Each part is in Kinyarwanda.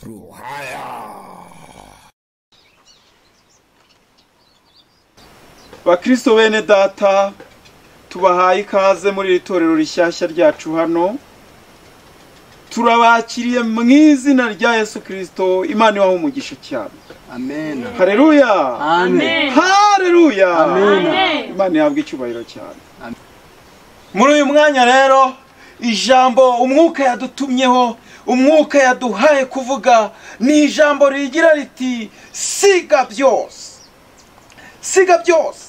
RUHAYA. Bakristo bene data, tubahaye ikaze muri itorero rishyashya ryacu hano. Turabakiriye mu izina rya Yesu Kristo, Imana ibahe umugisha cyane. Amen. Haleluya. Amen. Haleluya. Amen. Imana ihabwe icyubahiro cyane. Muri uyu mwanya rero, ijambo umwuka yadutumyeho, umwuka yaduhaye kuvuga, ni ijambo rigira riti siga byose. Siga byose.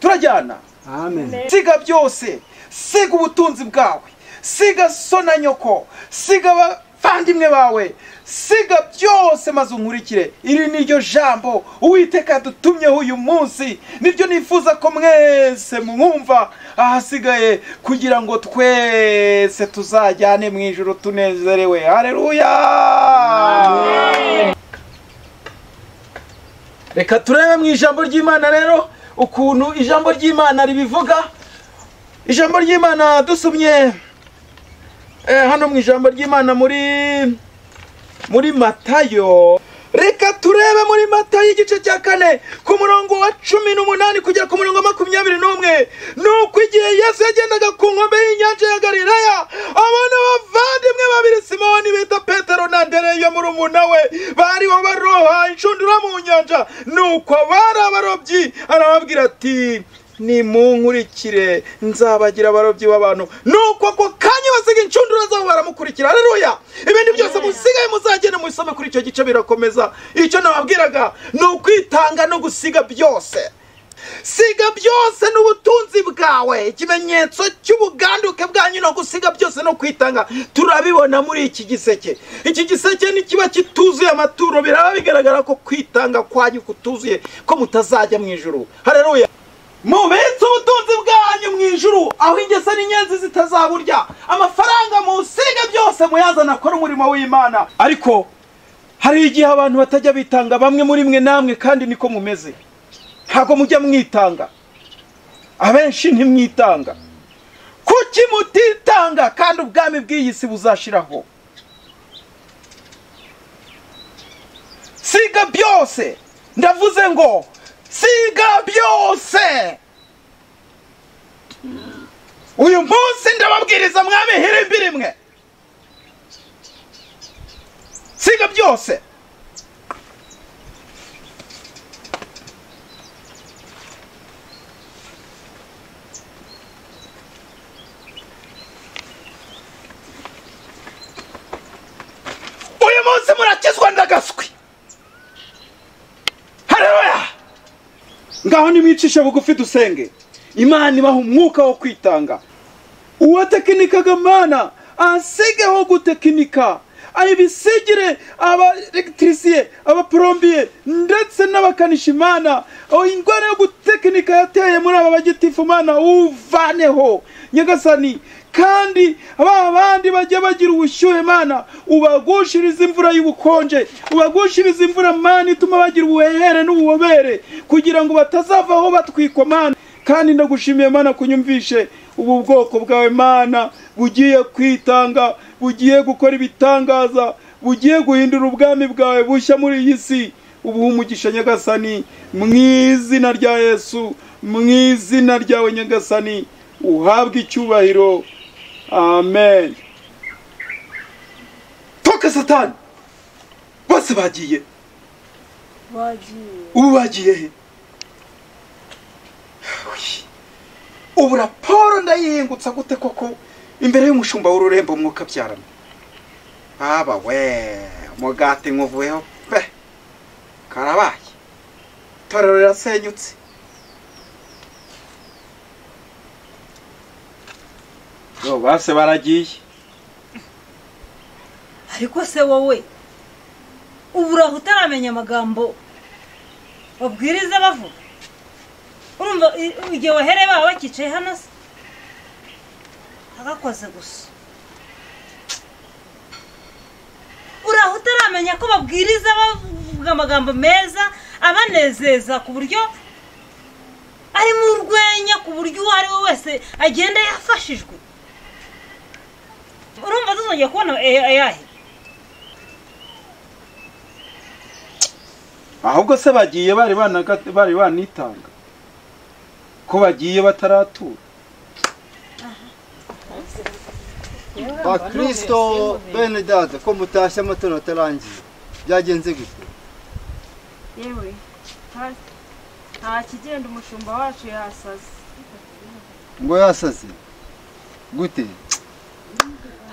Turajyana. Amen. Siga byose. Siga ubutunzi bwawe. Siga so na nyoko. Siga abavandimwe bawe. Siga byose maze unkurikire. Iri niryo jambo Uwiteka yadutumyeho uyu munsi. Nibyo nifuza ko mwese mwumva ahasigaye kugira ngo twese tuzajyane mu ijuru tunezerewe. Haleluya. Amen. Reka turebe mu ijambo ry'Imana rero ukuntu ijambo ry'Imana ribivuga. Ijambo ry'Imana dusomye hano mu ijambo ry'Imana muri Matayo. Reka turebe muri Matayo igice cya 4 ku murongo wa 18 kugera ku murongo wa 21. Nuko igihe Yesu yagendaga ku nkombe y'inyanja ya Galilaya, abona abavandimwe babiri, Simoni bita Petero na Andereyo murumuna we, bari baroha inshundura mu nyanja. Nuko bari abarobyi, arababwira ati, nimunkurikire nzabagira abarobyi b'abantu. Nuko ako kanya basiga inshundura zabo baramukurikira. Haleluya. Ibindi byose musigaye muzagenda musome kuri icyo gice birakomeza. Icyo nababwiraga ni ukwitanga no gusiga byose. Siga byose n'ubutunzi bwawe. Ikimenyetso cy'ubuganduke bwanyu no gusiga byose no kwitanga turabibona muri iki giseke. Iki giseke ni kiba kituzuye amaturo, biraba bigaragara ko kwitanga kwanyu kutuzuye, ko mutazajya mu ijuru. Haleluya. Mubitse ubutunzi bwanyu mu ijuru, aho ingese n'inyenzi zitazaburya. Amafaranga musiga byose muyazana akora umurimo w'Imana. Ariko hari igihe abantu batajya bitanga, bamwe muri mwe namwe kandi niko mumeze. Ntago mujya mwitanga. Abenshi ntimwitanga. Kuki mutitanga kandi ubwami bw'iyi si buzashiraho? Siga byose. Ndavuze ngo siga byose. Uyu munsi ndababwiriza mwami hirimbi rimwe. Siga byose. Uyu munsi murakizwa ndagaswi. Haleluya. Ngaho nimwicisha bugufi dusenge. Imana ibaha umwuka wo kwitanga. Uwatekinikaga Mana asigeho gutekinika. Ayibisigire aba electricier, aba plombier ndetse n'abakanisha Imana. Ingwara yo gutekinika yateye muri aba bagitifu Mana uvaneho. Nyagasani kandi abandi bajya bagira ubushyuhe Mana, ubagushiriza imvura y'ubukonje, ubagushiriza imvura Mana ituma bagira ubuhehere n'ububobere, kugira ngo batazavaho batwikwa Mana. Kandi ndagushimiye Mana kunyumvishe ubu bwoko bwawe Mana bugiye kwitanga, bugiye gukora ibitangaza, bugiye guhindura ubwami bwawe bushya muri iyi si. Ubuhe umugisha Nyagasani mu izina rya Yesu, mu izina ryawe Nyagasani, uhabwe icyubahiro. Amen. Toka Satani. Bose bagiye. Ubagiye he? Ubu raporo ndayingutsa gute koko imbere y'umushumba w'ururembo mwuka byarana. Baba we, umugati nkuvuyeho pe. Karabaye. Torero rirasenyutse. Yo base baragiye. Ariko se wowe ubura utaramenya amagambo babwiriza bavuga. Urumva igihe wahere baba bakicaye hano se agakoze gusa. Uraho utaramenya ko babwiriza bavuga amagambo meza abanezeza ku buryo ari mu rwenya, ku buryo uwo ari we wese agenda yafashijwe. urumva tuzongeye kubona ayahe ahubwo se bagiye bari banitanga ko bagiye bataratura. Bakristo bene data ko mutashye amatora atarangiye byagenze gute? Yewe nta kigenda umushumba wacu yasaze. Ngo yasaze gute?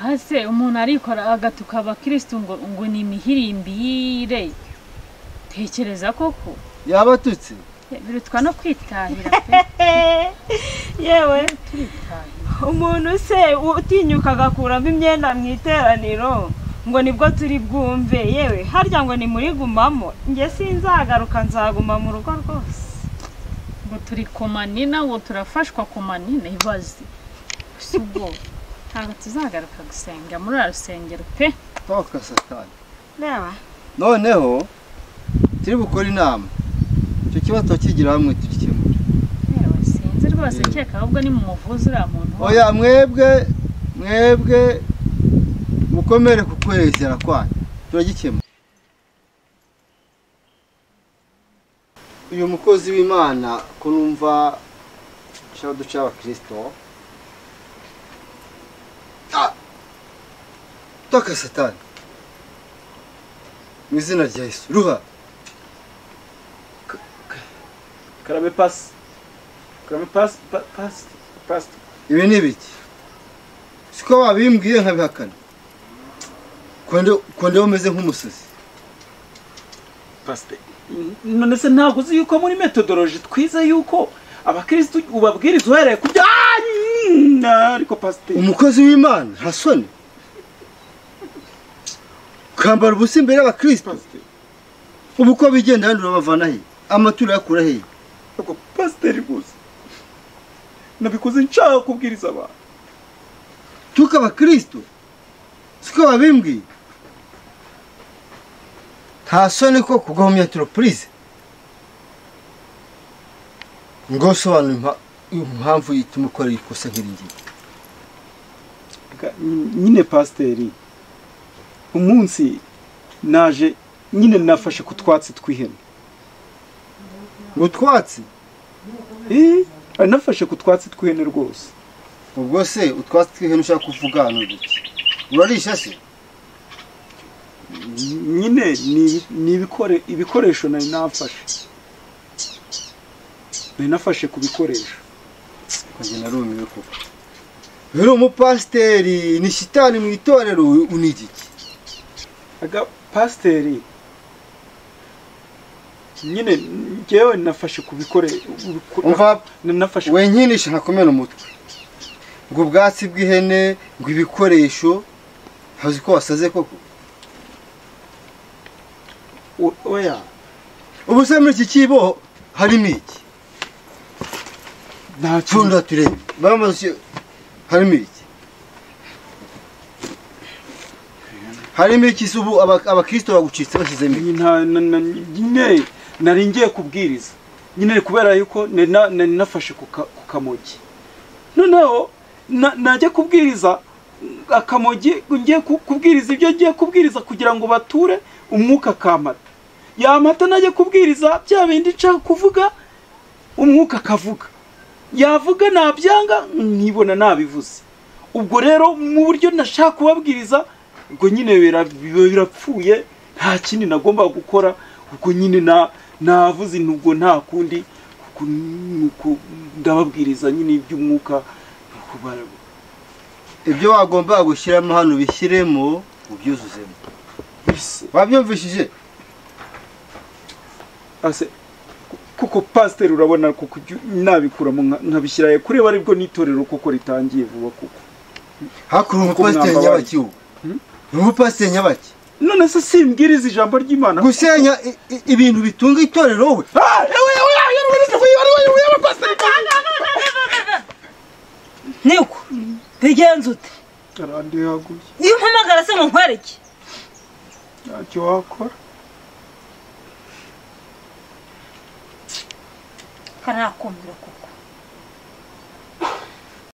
hase umuntu arikora agatuka abakristo ngo ni imihirimbire. Tekereza koko yabatutse birutwa no kwitahira pe. Yewe umuntu se utinyuka agakuramo imyenda mu iteraniro ngo nibwo turi bwumve. Yewe harya ngo ni muri gumamo, nge sinzagaruka nzaguma mu rugo rwose. Ngo turi kumanina ngo turafashwa kumanina ibazi. Sibwo ntabwo tuzagaruka gusenga muri rusengero pe. toka satani. Naba Noneho turi bukora inama icyo kibazo kigira hamwe tugikemura. Yewe sinzi rwose cyeka ahubwo ni mumuvuzi uriya muntu. Oya mwebwe mukomere ku kwezera kwanyu turagikemura. Uyu mukozi w'Imana ko numva shaka duca abakristo toka satani mu izina rya Yesu. Ruha Karabe pass. ibi ni biki? Siko wabimbwiye nkabihakana. Konde umeze nk'umusozi. Pastor. None se ntabwo uzi yuko muri methodology twiza yuko abakristo ubabwiriza uhereye ku bya ariko pastor. Umukozi w'Imana hasone. Kambara ubusa imbere y'abakristo. Ubu ko bigenda handi urabavana he? Amaturo yakura he? Ariko pastor gusa. Nabikoze nshaka kubwiriza abantu. Tuka abakristo. Siko babimbwiye. Hasone ko kugomya entreprise. Ngo sobanura impamvu yituma ukora ikosa nk'iringiye. Nyine pasteri umunsi naje nyine nafashe ku twatsi tw'ihene. Utwatsi? Nafashe ku twatsi tw'ihene rwose. Ubwo se utwatsi tw'ihene ushaka kuvuga hano iki? Urarisha se? Nyine ni ibikoresho nari nafashe. Nafashe ku bikoresho. Kugena rumiwe koko. Rero umupasteri ni shitani mu itorero unigiki? Aga pasteri nyine ngewe nafashe ku bikoresho. Umva nafashe wenkinisha nkakomera umutwe. Ngo ubwatsi bw'ihene ngo ibikoresho hazi ko wasaze koko. Oya Ubu se muri iki kibo harimo iki? nta Tunda turebe. Bamaze harimo iki? Harimo iki subu abakristo bagucitse bashize mbi? nyine nari ngiye kubwiriza. Nyine kubera yuko nafashe ku kamogi. Noneho najya kubwiriza akamogi ngiye kubwiriza ibyo ngiye kubwiriza kugira ngo bature umwuka kamata. Yamata najya kubwiriza bya bindi nshaka kuvuga umwuka kavuga. Yavuga nabyanga nkibona nabivuze. Ubwo rero mu buryo nashaka kubabwiriza ubwo nyine birapfuye nta kindi nagomba gukora. Ubwo nyine navuze intubwo nta kundi ndababwiriza nyine iby'umwuka. Ibyo wagomba gushyiramo hano bishyiremo ubyuzuzemo. Wabyumvishije? Ase kuko pastor urabona kuko nabikuramo nkabishyiraye kureba aribwo nitorero kuko ritangiye vuba kuko. Hakuru umupasiteri nyabaki. Umupasiteri nyabaki. None se simbwiriza ijambo ry'Imana gusenya ibintu bitunga itorero we. Niko bigenze ute? Arandi yaguye. Iyo mpamagara se ngo nkwereke. Ntacyo wakora. Karakumira kuko.